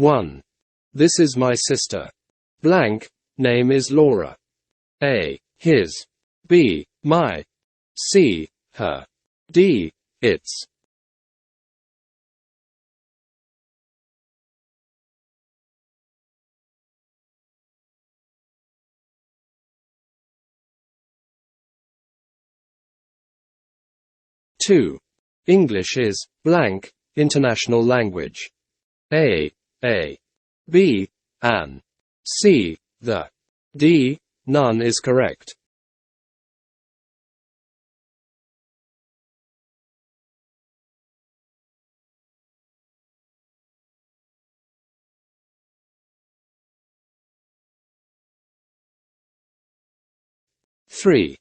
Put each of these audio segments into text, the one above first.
1. This is my sister. Blank, name is Laura. A. His. B. My. C. Her. D. Its. Two. English is blank, international language. A. B. An. C. The. D. None is correct. Three.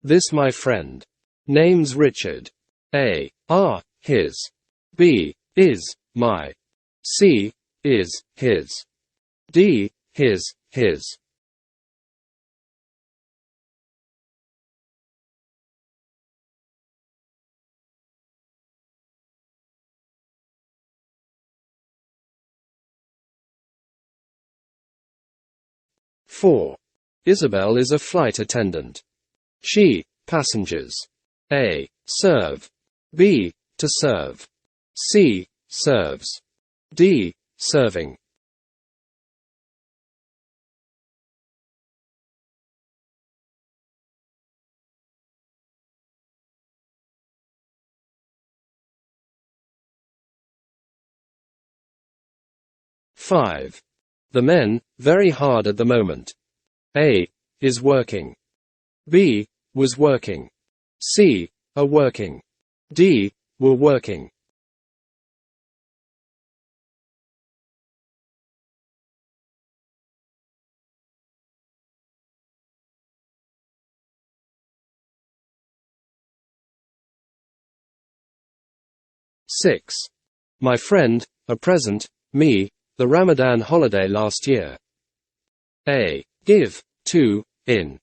This my friend. Name's Richard. A. His. B. Is. My. C. Is. His. D. His. 4. Isabel is a flight attendant. She. Passengers. A. Serve. B. To serve. C. Serves. D. Serving. Five. The men, very hard at the moment. A. Is working. B. Was working. C. Are working. D. Were working. Six. My friend, a present, me, the Ramadan holiday last year. A. Give, to, in.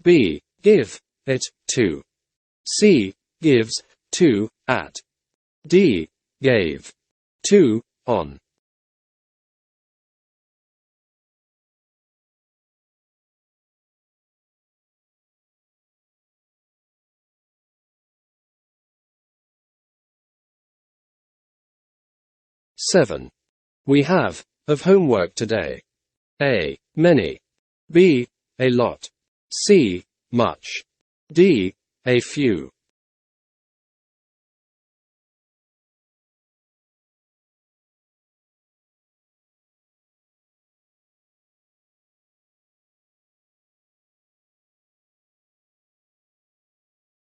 B. Give, it, to. C. Gives, to, at. D. Gave, to, on. Seven. We have, of homework today. A. Many. B. A lot. C. Much. D. A few.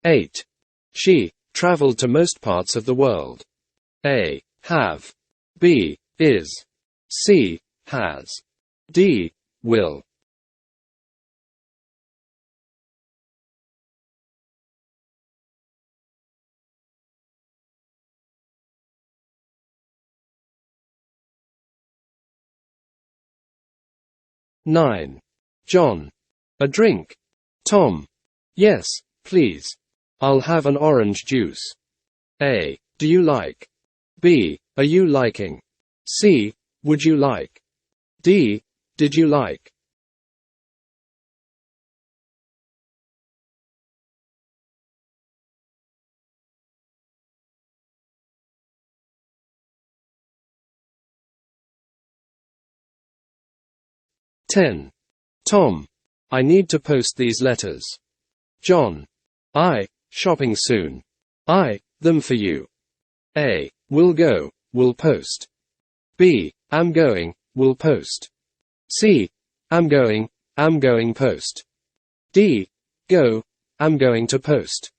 Eight. She traveled to most parts of the world. A. Have. B. Is. C. Has. D. Will. Nine. John. A drink. Tom. Yes, please. I'll have an orange juice. A. Do you like? B. Are you liking? C. Would you like? D. Did you like? Ten. Tom. I need to post these letters. John. Shopping soon. Them for you. A. Will go, will post. B. Am going, will post. C. Am going post. D. Go, am going to post.